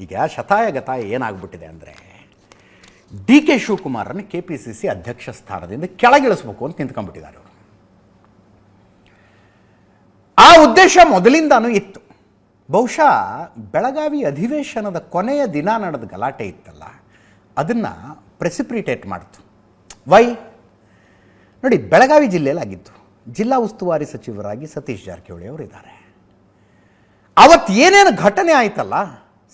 ಈಗ ಶತಾಯಗತಾಯ ಏನಾಗ್ಬಿಟ್ಟಿದೆ ಅಂದರೆ D K ಶಿವಕುಮಾರನ್ನು KPCC ಅಧ್ಯಕ್ಷ ಸ್ಥಾನದಿಂದ ಕೆಳಗಿಳಿಸ್ಬೇಕು ಅಂತ ನಿಂತ್ಕೊಂಡ್ಬಿಟ್ಟಿದ್ದಾರೆ ಅವರು. ಆ ಉದ್ದೇಶ ಮೊದಲಿಂದಾನೂ ಇತ್ತು. ಬಹುಶಃ ಬೆಳಗಾವಿ ಅಧಿವೇಶನದ ಕೊನೆಯ ದಿನ ನಡೆದ ಗಲಾಟೆ ಇತ್ತಲ್ಲ, ಅದನ್ನು ಪ್ರೆಸಿಪಿಟೇಟ್ ಮಾಡ್ತು. ವೈ ನೋಡಿ, ಬೆಳಗಾವಿ ಜಿಲ್ಲೆಯಲ್ಲಿ ಆಗಿತ್ತು. ಜಿಲ್ಲಾ ಉಸ್ತುವಾರಿ ಸಚಿವರಾಗಿ ಸತೀಶ್ ಜಾರಕಿಹೊಳಿ ಅವರು ಇದ್ದಾರೆ. ಅವತ್ತು ಏನೇನು ಘಟನೆ ಆಯ್ತಲ್ಲ,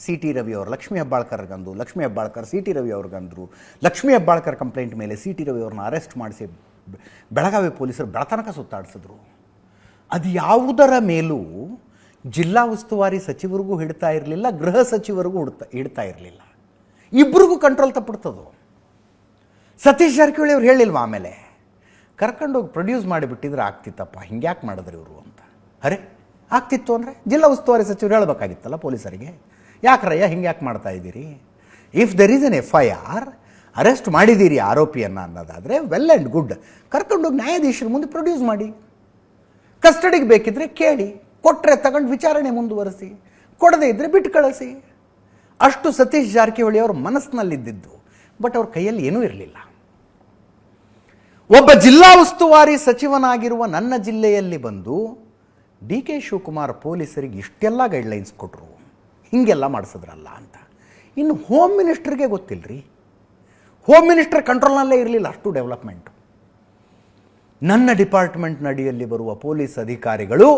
ಸಿ ಟಿ ರವಿ ಅವರು ಲಕ್ಷ್ಮೀ ಹೆಬ್ಬಾಳ್ಕರ್ಗಂದು, ಲಕ್ಷ್ಮೀ ಹೆಬ್ಬಾಳ್ಕರ್ ಸಿ ಟಿ ರವಿ ಅವ್ರಿಗಂದ್ರು, ಲಕ್ಷ್ಮೀ ಹೆಬ್ಬಾಳ್ಕರ್ ಕಂಪ್ಲೇಂಟ್ ಮೇಲೆ ಸಿ ಟಿ ರವಿ ಅವ್ರನ್ನ ಅರೆಸ್ಟ್ ಮಾಡಿಸಿ ಬೆಳಗಾವಿ ಪೊಲೀಸರು ಬೆಳತನಕ ಸುತ್ತಾಡಿಸಿದ್ರು. ಅದು ಯಾವುದರ ಮೇಲೂ ಜಿಲ್ಲಾ ಉಸ್ತುವಾರಿ ಸಚಿವರಿಗೂ ಹಿಡ್ತಾ ಇರಲಿಲ್ಲ, ಗೃಹ ಸಚಿವರಿಗೂ ಹಿಡ್ತಾ ಇರಲಿಲ್ಲ. ಇಬ್ಬರಿಗೂ ಕಂಟ್ರೋಲ್ ತಪ್ಪಿಡ್ತದು. ಸತೀಶ್ ಜಾರಕಿಹೊಳಿ ಅವ್ರು ಹೇಳಿಲ್ವ ಆಮೇಲೆ ಕರ್ಕೊಂಡೋಗಿ ಪ್ರೊಡ್ಯೂಸ್ ಮಾಡಿಬಿಟ್ಟಿದ್ರೆ ಆಗ್ತಿತ್ತಪ್ಪ, ಹಿಂಗ್ಯಾಕೆ ಮಾಡಿದ್ರಿ ಇವರು ಅಂತ. ಅರೆ ಆಗ್ತಿತ್ತು ಅಂದರೆ ಜಿಲ್ಲಾ ಉಸ್ತುವಾರಿ ಸಚಿವರು ಹೇಳಬೇಕಾಗಿತ್ತಲ್ಲ ಪೊಲೀಸರಿಗೆ, ಯಾಕ್ರಯ್ಯ ಹಿಂಗ್ಯಾಕೆ ಮಾಡ್ತಾ ಇದ್ದೀರಿ? If there is N FIR, arrest ಮಾಡಿದ್ದೀರಿ ಆರೋಪಿಯನ್ನು ಅನ್ನೋದಾದರೆ ವೆಲ್ ಆ್ಯಂಡ್ ಗುಡ್, ಕರ್ಕೊಂಡೋಗಿ ನ್ಯಾಯಾಧೀಶರ ಮುಂದೆ ಪ್ರೊಡ್ಯೂಸ್ ಮಾಡಿ, ಕಸ್ಟಡಿಗೆ ಬೇಕಿದ್ರೆ ಕೇಳಿ, ಕೊಟ್ಟರೆ ತಗೊಂಡು ವಿಚಾರಣೆ ಮುಂದುವರಿಸಿ, ಕೊಡದೇ ಇದ್ದರೆ ಬಿಟ್ಟು ಕಳಿಸಿ. ಅಷ್ಟು ಸತೀಶ್ ಜಾರಕಿಹೊಳಿ ಅವ್ರ ಮನಸ್ಸಿನಲ್ಲಿದ್ದಿದ್ದು. ಬಟ್ ಅವ್ರ ಕೈಯಲ್ಲಿ ಏನೂ ಇರಲಿಲ್ಲ. ಒಬ್ಬ ಜಿಲ್ಲಾ ಉಸ್ತುವಾರಿ ಸಚಿವನಾಗಿರುವ ನನ್ನ ಜಿಲ್ಲೆಯಲ್ಲಿ ಬಂದು ಡಿ ಕೆ ಶಿವಕುಮಾರ್ ಪೊಲೀಸರಿಗೆ ಇಷ್ಟೆಲ್ಲ ಗೈಡ್ಲೈನ್ಸ್ ಕೊಟ್ಟರು, ಹೀಗೆಲ್ಲ ಮಾಡಿಸಿದ್ರಲ್ಲ ಅಂತ. ಇನ್ನು ಹೋಮ್ ಮಿನಿಸ್ಟರ್ಗೆ ಗೊತ್ತಿಲ್ಲರಿ, ಹೋಮ್ ಮಿನಿಸ್ಟರ್ ಕಂಟ್ರೋಲ್ನಲ್ಲೇ ಇರಲಿಲ್ಲ ಅಷ್ಟು ಡೆವಲಪ್ಮೆಂಟು. ನನ್ನ ಡಿಪಾರ್ಟ್ಮೆಂಟ್ ಅಡಿಯಲ್ಲಿ ಬರುವ ಪೊಲೀಸ್ ಅಧಿಕಾರಿಗಳು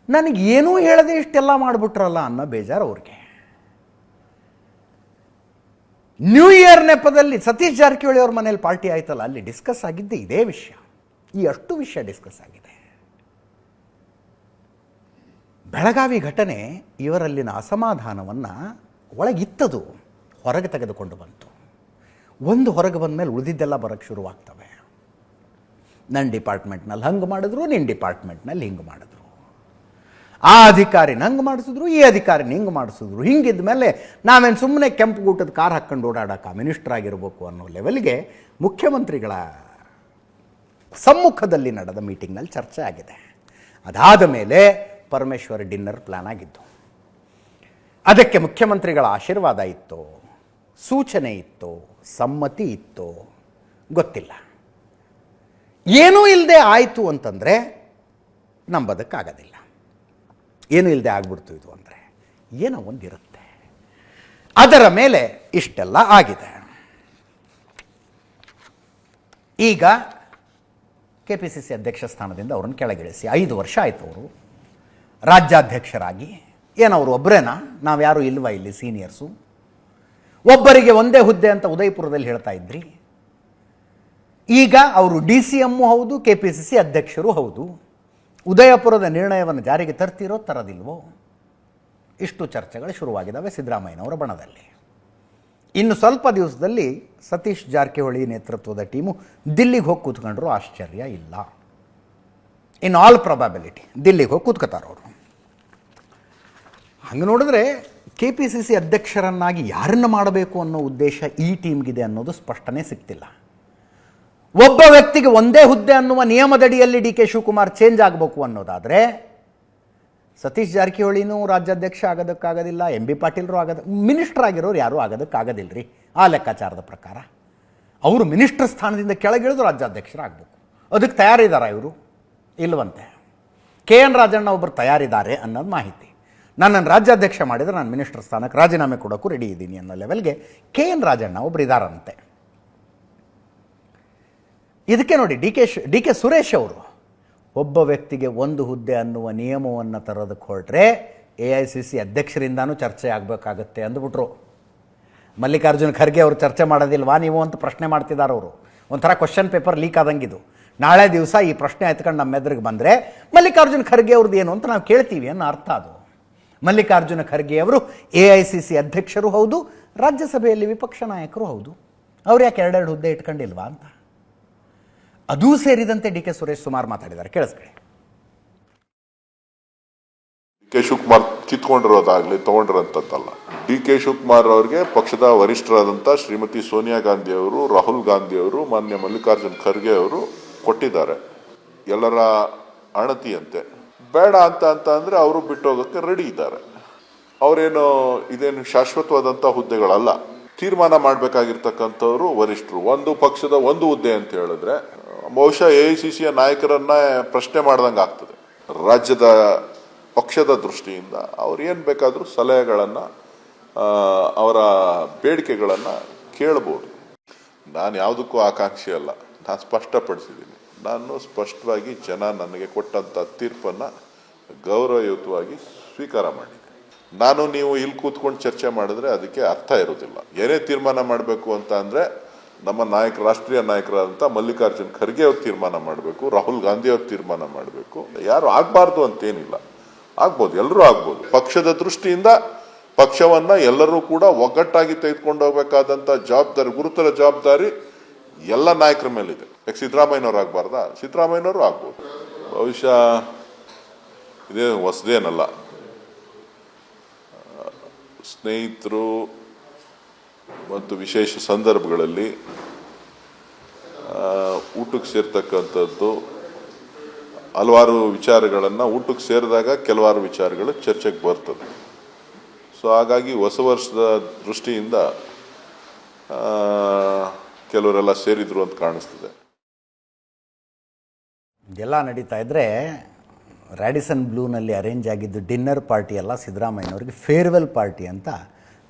ನನಗೇನೂ ಹೇಳದೆ ಇಷ್ಟೆಲ್ಲ ಮಾಡಿಬಿಟ್ರಲ್ಲ ಅನ್ನೋ ಬೇಜಾರು ಅವ್ರಿಗೆ. ನ್ಯೂ ಇಯರ್ ನೆಪದಲ್ಲಿ ಸತೀಶ್ ಜಾರಕಿಹೊಳಿ ಅವ್ರ ಮನೇಲಿ ಪಾರ್ಟಿ ಆಯ್ತಲ್ಲ, ಅಲ್ಲಿ ಡಿಸ್ಕಸ್ ಆಗಿದ್ದೆ ಇದೇ ವಿಷಯ. ಈ ಅಷ್ಟು ವಿಷಯ ಡಿಸ್ಕಸ್ ಆಗಿದೆ. ಬೆಳಗಾವಿ ಘಟನೆ ಇವರಲ್ಲಿನ ಅಸಮಾಧಾನವನ್ನು ಒಳಗಿತ್ತದು ಹೊರಗೆ ತೆಗೆದುಕೊಂಡು ಬಂತು. ಒಂದು ಹೊರಗೆ ಬಂದ ಮೇಲೆ ಉಳಿದಿದ್ದೆಲ್ಲ ಬರೋಕ್ಕೆ ಶುರುವಾಗ್ತವೆ. ನನ್ನ ಡಿಪಾರ್ಟ್ಮೆಂಟ್ನಲ್ಲಿ ಹಂಗೆ ಮಾಡಿದ್ರು, ನಿನ್ನ ಡಿಪಾರ್ಟ್ಮೆಂಟ್ನಲ್ಲಿ ಹಿಂಗೆ ಮಾಡಿದ್ರು, ಆ ಅಧಿಕಾರಿನ ಹಂಗೆ ಮಾಡಿಸಿದ್ರು, ಈ ಅಧಿಕಾರಿನ ಹಿಂಗೆ ಮಾಡಿಸಿದ್ರು. ಹಿಂಗಿದ್ದ ಮೇಲೆ ನಾವೇನು ಸುಮ್ಮನೆ ಕೆಂಪು ಗೂಟದ ಕಾರ್ ಹಾಕ್ಕೊಂಡು ಓಡಾಡೋಕೆ ಮಿನಿಸ್ಟರ್ ಆಗಿರಬೇಕು ಅನ್ನೋ ಲೆವೆಲ್ಗೆ ಮುಖ್ಯಮಂತ್ರಿಗಳ ಸಮ್ಮುಖದಲ್ಲಿ ನಡೆದ ಮೀಟಿಂಗ್ನಲ್ಲಿ ಚರ್ಚೆ ಆಗಿದೆ. ಅದಾದ ಮೇಲೆ ಪರಮೇಶ್ವರ್ ಡಿನ್ನರ್ ಪ್ಲ್ಯಾನ್ ಆಗಿದ್ದು. ಅದಕ್ಕೆ ಮುಖ್ಯಮಂತ್ರಿಗಳ ಆಶೀರ್ವಾದ ಇತ್ತು, ಸೂಚನೆ ಇತ್ತು, ಸಮ್ಮತಿ ಇತ್ತು, ಗೊತ್ತಿಲ್ಲ. ಏನೂ ಇಲ್ಲದೆ ಆಯಿತು ಅಂತಂದರೆ ನಂಬೋದಕ್ಕಾಗೋದಿಲ್ಲ. ಏನೂ ಇಲ್ಲದೆ ಆಗ್ಬಿಡ್ತು ಇದು ಅಂದರೆ ಏನೋ ಒಂದಿರುತ್ತೆ. ಅದರ ಮೇಲೆ ಇಷ್ಟೆಲ್ಲ ಆಗಿದೆ. ಈಗ KPCC ಅಧ್ಯಕ್ಷ ಸ್ಥಾನದಿಂದ ಅವ್ರನ್ನ ಕೆಳಗಿಳಿಸಿ 5 ವರ್ಷ ಆಯಿತು ಅವರು ರಾಜ್ಯಾಧ್ಯಕ್ಷರಾಗಿ. ಏನವರು ಒಬ್ಬರೇನಾ? ನಾವು ಯಾರು ಇಲ್ವಾ ಇಲ್ಲಿ ಸೀನಿಯರ್ಸು? ಒಬ್ಬರಿಗೆ ಒಂದೇ ಹುದ್ದೆ ಅಂತ ಉದಯಪುರದಲ್ಲಿ ಹೇಳ್ತಾ ಇದ್ರಿ. ಈಗ ಅವರು DCM ಹೌದು, KPCC ಅಧ್ಯಕ್ಷರು ಹೌದು. ಉದಯಪುರದ ನಿರ್ಣಯವನ್ನು ಜಾರಿಗೆ ತರ್ತಿರೋ ತರದಿಲ್ವೋ? ಇಷ್ಟು ಚರ್ಚೆಗಳು ಶುರುವಾಗಿದ್ದಾವೆ ಸಿದ್ದರಾಮಯ್ಯನವರ ಬಣದಲ್ಲಿ. ಇನ್ನು ಸ್ವಲ್ಪ ದಿವಸದಲ್ಲಿ ಸತೀಶ್ ಜಾರಕಿಹೊಳಿ ನೇತೃತ್ವದ ಟೀಮು ದಿಲ್ಲಿಗೆ ಹೋಗಿ ಕೂತ್ಕೊಂಡ್ರು ಆಶ್ಚರ್ಯ ಇಲ್ಲ. ಇನ್ ಆಲ್ ಪ್ರೊಬಬಿಲಿಟಿ ದಿಲ್ಲಿಗೆ ಹೋಗಿ ಕೂತ್ಕೋತಾರೆ ಅವರು. ಹಂಗೆ ನೋಡಿದ್ರೆ KPCC ಅಧ್ಯಕ್ಷರನ್ನಾಗಿ ಯಾರನ್ನು ಮಾಡಬೇಕು ಅನ್ನೋ ಉದ್ದೇಶ ಈ ಟೀಮ್ಗಿದೆ ಅನ್ನೋದು ಸ್ಪಷ್ಟನೆ ಸಿಗ್ತಿಲ್ಲ. ಒಬ್ಬ ವ್ಯಕ್ತಿಗೆ ಒಂದೇ ಹುದ್ದೆ ಅನ್ನುವ ನಿಯಮದಡಿಯಲ್ಲಿ ಡಿ ಕೆ ಶಿವಕುಮಾರ್ ಚೇಂಜ್ ಆಗಬೇಕು ಅನ್ನೋದಾದರೆ ಸತೀಶ್ ಜಾರಕಿಹೊಳಿನೂ ರಾಜ್ಯಾಧ್ಯಕ್ಷ ಆಗೋದಕ್ಕಾಗೋದಿಲ್ಲ, MB ಪಾಟೀಲ್ರು ಮಿನಿಸ್ಟರ್ ಆಗಿರೋರು ಯಾರೂ ಆಗೋದಕ್ಕಾಗೋದಿಲ್ಲ ರೀ. ಆ ಲೆಕ್ಕಾಚಾರದ ಪ್ರಕಾರ ಅವರು ಮಿನಿಸ್ಟರ್ ಸ್ಥಾನದಿಂದ ಕೆಳಗಿಳಿದು ರಾಜ್ಯಾಧ್ಯಕ್ಷರಾಗಬೇಕು. ಅದಕ್ಕೆ ತಯಾರಿದ್ದಾರಾ ಇವರು? ಇಲ್ಲವಂತೆ. KN ರಾಜಣ್ಣ ಒಬ್ಬರು ತಯಾರಿದ್ದಾರೆ ಅನ್ನೋದು ಮಾಹಿತಿ. ನನ್ನನ್ನು ರಾಜ್ಯಾಧ್ಯಕ್ಷ ಮಾಡಿದರೆ ನಾನು ಮಿನಿಸ್ಟರ್ ಸ್ಥಾನಕ್ಕೆ ರಾಜೀನಾಮೆ ಕೊಡೋಕ್ಕೂ ರೆಡಿ ಇದ್ದೀನಿ ಅನ್ನೋ ಲೆವೆಲ್ಗೆ KN ರಾಜಣ್ಣ ಒಬ್ಬರು ಇದ್ದಾರಂತೆ. ಇದಕ್ಕೆ ನೋಡಿ ಡಿ ಕೆ ಸುರೇಶ್ ಅವರು ಒಬ್ಬ ವ್ಯಕ್ತಿಗೆ ಒಂದು ಹುದ್ದೆ ಅನ್ನುವ ನಿಯಮವನ್ನು ತರೋದಕ್ಕೆ ಹೊರಟ್ರೆ AICC ಅಧ್ಯಕ್ಷರಿಂದಾನೂ ಚರ್ಚೆ ಆಗಬೇಕಾಗತ್ತೆ ಅಂದ್ಬಿಟ್ರು. ಮಲ್ಲಿಕಾರ್ಜುನ ಖರ್ಗೆ ಅವರು ಚರ್ಚೆ ಮಾಡೋದಿಲ್ವಾ ನೀವು ಅಂತ ಪ್ರಶ್ನೆ ಮಾಡ್ತಿದ್ದಾರೆ ಅವರು. ಒಂಥರ ಕ್ವಶನ್ ಪೇಪರ್ ಲೀಕ್ ಆದಂಗಿದು. ನಾಳೆ ದಿವಸ ಈ ಪ್ರಶ್ನೆ ಎತ್ಕೊಂಡು ನಮ್ಮ ಎದುರಿಗೆ ಬಂದರೆ ಮಲ್ಲಿಕಾರ್ಜುನ ಖರ್ಗೆ ಅವ್ರದ್ದು ಏನು ಅಂತ ನಾವು ಕೇಳ್ತೀವಿ ಅನ್ನೋ ಅರ್ಥ ಅದು. ಮಲ್ಲಿಕಾರ್ಜುನ ಖರ್ಗೆ ಅವರು AICC ಅಧ್ಯಕ್ಷರು ಹೌದು, ರಾಜ್ಯಸಭೆಯಲ್ಲಿ ವಿಪಕ್ಷ ನಾಯಕರು ಹೌದು. ಅವ್ರು ಯಾಕೆ ಎರಡೆರಡು ಹುದ್ದೆ ಇಟ್ಕೊಂಡಿಲ್ವಾ ಅಂತ. ಅದೂ ಸೇರಿದಂತೆ ಡಿ ಕೆ ಸುರೇಶ್ ಸುಮಾರು ಮಾತಾಡಿದ್ದಾರೆ, ಕೇಳಿಸ್ಕೊಳ್ಳಿ. ಕೆ ಶಿವಕುಮಾರ್ ಕಿತ್ಕೊಂಡಿರೋದಾಗ್ಲಿ ತಗೊಂಡಿರೋಂಥದ್ದಲ್ಲ. ಡಿ ಕೆ ಶಿವಕುಮಾರ್ ಅವರಿಗೆ ಪಕ್ಷದ ವರಿಷ್ಠರಾದಂಥ ಶ್ರೀಮತಿ ಸೋನಿಯಾ ಗಾಂಧಿ ಅವರು, ರಾಹುಲ್ ಗಾಂಧಿ ಅವರು, ಮಾನ್ಯ ಮಲ್ಲಿಕಾರ್ಜುನ್ ಖರ್ಗೆ ಅವರು ಕೊಟ್ಟಿದ್ದಾರೆ. ಎಲ್ಲರ ಅಣತಿಯಂತೆ ಬೇಡ ಅಂತ ಅಂದರೆ ಅವರು ಬಿಟ್ಟು ಹೋಗೋಕ್ಕೆ ರೆಡಿ ಇದ್ದಾರೆ. ಅವರೇನು ಇದೇನು ಶಾಶ್ವತವಾದಂಥ ಹುದ್ದೆಗಳಲ್ಲ. ತೀರ್ಮಾನ ಮಾಡಬೇಕಾಗಿರ್ತಕ್ಕಂಥವ್ರು ವರಿಷ್ಠರು. ಒಂದು ಪಕ್ಷದ ಒಂದು ಹುದ್ದೆ ಅಂತ ಹೇಳಿದ್ರೆ ಬಹುಶಃ AICCಯ ನಾಯಕರನ್ನ ಪ್ರಶ್ನೆ ಮಾಡ್ದಂಗೆ ಆಗ್ತದೆ. ರಾಜ್ಯದ ಪಕ್ಷದ ದೃಷ್ಟಿಯಿಂದ ಅವ್ರು ಏನು ಬೇಕಾದರೂ ಸಲಹೆಗಳನ್ನು ಅವರ ಬೇಡಿಕೆಗಳನ್ನು ಕೇಳ್ಬೋದು. ನಾನು ಯಾವುದಕ್ಕೂ ಆಕಾಂಕ್ಷಿ ಅಲ್ಲ. ನಾನು ಸ್ಪಷ್ಟಪಡಿಸಿದ್ದೀನಿ. ನಾನು ಸ್ಪಷ್ಟವಾಗಿ ಜನ ನನಗೆ ಕೊಟ್ಟಂಥ ತೀರ್ಪನ್ನು ಗೌರವಯುತವಾಗಿ ಸ್ವೀಕಾರ ಮಾಡಿದ್ದೆ. ನಾನು ನೀವು ಇಲ್ಲಿ ಕೂತ್ಕೊಂಡು ಚರ್ಚೆ ಮಾಡಿದ್ರೆ ಅದಕ್ಕೆ ಅರ್ಥ ಇರೋದಿಲ್ಲ. ಏನೇ ತೀರ್ಮಾನ ಮಾಡಬೇಕು ಅಂತ ಅಂದರೆ ನಮ್ಮ ರಾಷ್ಟ್ರೀಯ ನಾಯಕರಾದಂಥ ಮಲ್ಲಿಕಾರ್ಜುನ್ ಖರ್ಗೆ ಅವ್ರು ತೀರ್ಮಾನ ಮಾಡಬೇಕು, ರಾಹುಲ್ ಗಾಂಧಿ ಅವ್ರು ತೀರ್ಮಾನ ಮಾಡಬೇಕು. ಯಾರು ಆಗಬಾರ್ದು ಅಂತೇನಿಲ್ಲ, ಆಗ್ಬೋದು, ಎಲ್ಲರೂ ಆಗ್ಬೋದು. ಪಕ್ಷದ ದೃಷ್ಟಿಯಿಂದ ಪಕ್ಷವನ್ನ ಎಲ್ಲರೂ ಕೂಡ ಒಗ್ಗಟ್ಟಾಗಿ ತೆಗೆದುಕೊಂಡು ಹೋಗ್ಬೇಕಾದಂಥ ಜವಾಬ್ದಾರಿ, ಗುರುತರ ಜವಾಬ್ದಾರಿ ಎಲ್ಲ ನಾಯಕರ ಮೇಲಿದೆ. ಯಾಕೆ ಸಿದ್ದರಾಮಯ್ಯನವ್ರು ಆಗ್ಬಾರ್ದಾ? ಸಿದ್ದರಾಮಯ್ಯನವರು ಆಗ್ಬೋದು. ಬಹುಶಃ ಇದೇ ಹೊಸದೇನಲ್ಲ. ಸ್ನೇಹಿತರು ಮತ್ತು ವಿಶೇಷ ಸಂದರ್ಭಗಳಲ್ಲಿ ಊಟಕ್ಕೆ ಸೇರ್ತಕ್ಕಂಥದ್ದು ಹಲವಾರು ವಿಚಾರಗಳನ್ನು ಊಟಕ್ಕೆ ಸೇರಿದಾಗ ಕೆಲವಾರು ವಿಚಾರಗಳು ಚರ್ಚೆಗೆ ಬರ್ತದೆ. ಸೊ ಹಾಗಾಗಿ ಹೊಸ ವರ್ಷದ ದೃಷ್ಟಿಯಿಂದ ಕೆಲವರೆಲ್ಲ ಸೇರಿದ್ರು ಅಂತ ಕಾಣಿಸ್ತದೆ. ಇದೆಲ್ಲ ನಡೀತಾ ಇದ್ದರೆ ರ್ಯಾಡಿಸನ್ ಬ್ಲೂನಲ್ಲಿ ಅರೇಂಜ್ ಆಗಿದ್ದು ಡಿನ್ನರ್ ಪಾರ್ಟಿ ಎಲ್ಲ ಸಿದ್ದರಾಮಯ್ಯನವ್ರಿಗೆ ಫೇರ್ವೆಲ್ ಪಾರ್ಟಿ ಅಂತ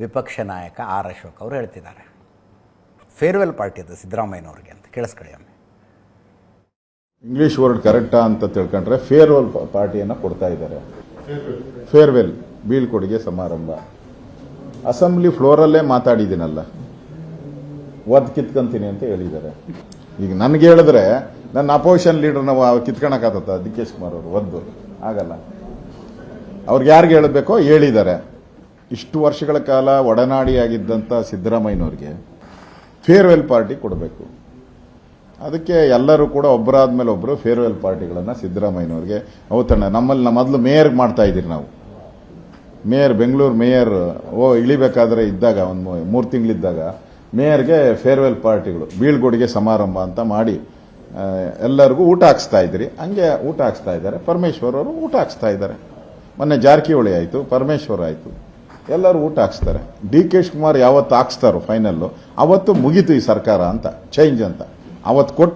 ವಿಪಕ್ಷ ನಾಯಕ ಆರ್ ಅಶೋಕ್ ಅವರು ಹೇಳ್ತಿದ್ದಾರೆ. ಫೇರ್ವೆಲ್ ಪಾರ್ಟಿ ಅದು ಸಿದ್ದರಾಮಯ್ಯನವ್ರಿಗೆ ಅಂತ. ಕೇಳಿಸ್ಕೊಳ್ಳಿ ಒಮ್ಮೆ. ಇಂಗ್ಲಿಷ್ ವರ್ಡ್ ಕರೆಕ್ಟಾ ಅಂತ ತಿಳ್ಕೊಂಡ್ರೆ ಫೇರ್ವೆಲ್ ಪಾರ್ಟಿಯನ್ನು ಕೊಡ್ತಾ ಇದ್ದಾರೆ. ಫೇರ್ವೆಲ್ ಬೀಳ್ಕೊಡುಗೆ ಸಮಾರಂಭ. ಅಸೆಂಬ್ಲಿ ಫ್ಲೋರಲ್ಲೇ ಮಾತಾಡಿದ್ದೀನಲ್ಲ, ಒದ್ದು ಕಿತ್ಕೊಂತೀನಿ ಅಂತ ಹೇಳಿದ್ದಾರೆ. ಈಗ ನನಗೆ ಹೇಳಿದ್ರೆ ನನ್ನ ಅಪೋಸಿಷನ್ ಲೀಡರ್ ನಾವು ಕಿತ್ಕೊಳಕ್ಕಾಗತ್ತ DK ಶಿವಕುಮಾರ್ ಅವರು ಒದ್ದು ಆಗಲ್ಲ. ಅವ್ರಿಗೆ ಯಾರಿಗೆ ಹೇಳಬೇಕೋ ಹೇಳಿದ್ದಾರೆ. ಇಷ್ಟು ವರ್ಷಗಳ ಕಾಲ ಒಡನಾಡಿಯಾಗಿದ್ದಂಥ ಸಿದ್ದರಾಮಯ್ಯನವ್ರಿಗೆ ಫೇರ್ವೆಲ್ ಪಾರ್ಟಿ ಕೊಡಬೇಕು. ಅದಕ್ಕೆ ಎಲ್ಲರೂ ಕೂಡ ಒಬ್ಬರಾದ್ಮೇಲೆ ಒಬ್ಬರು ಫೇರ್ವೆಲ್ ಪಾರ್ಟಿಗಳನ್ನು ಸಿದ್ದರಾಮಯ್ಯನವ್ರಿಗೆ ಔತಣ. ನಮ್ಮಲ್ಲಿ ಮೊದಲು ಮೇಯರ್ಗೆ ಮಾಡ್ತಾ ಇದ್ದೀರಿ ನಾವು. ಮೇಯರ್, ಬೆಂಗಳೂರು ಮೇಯರ್ ಇಳಿಬೇಕಾದ್ರೆ ಇದ್ದಾಗ ಒಂದು 3 ತಿಂಗಳಿದ್ದಾಗ ಮೇಯರ್ಗೆ ಫೇರ್ವೆಲ್ ಪಾರ್ಟಿಗಳು, ಬೀಳ್ಕೊಡುಗೆ ಸಮಾರಂಭ ಅಂತ ಮಾಡಿ ಎಲ್ಲರಿಗೂ ಊಟ ಹಾಕ್ಸ್ತಾ ಇದ್ರಿ. ಹಂಗೆ ಊಟ ಹಾಕ್ಸ್ತಾ ಇದ್ದಾರೆ. ಪರಮೇಶ್ವರ್ ಅವರು ಊಟ ಹಾಕ್ಸ್ತಾ ಇದ್ದಾರೆ. ಮೊನ್ನೆ ಜಾರಕಿಹೊಳಿ ಆಯಿತು, ಪರಮೇಶ್ವರ್ ಆಯಿತು, ಎಲ್ಲರೂ ಊಟ ಹಾಕ್ಸ್ತಾರೆ. DK ಶಿವಕುಮಾರ್ ಯಾವತ್ತು ಹಾಕ್ಸ್ತಾರೋ ಫೈನಲ್ಲು ಅವತ್ತು ಮುಗೀತು ಈ ಸರ್ಕಾರ ಅಂತ, ಚೇಂಜ್ ಅಂತ ಅವತ್ತು ಕೊಟ್ಟ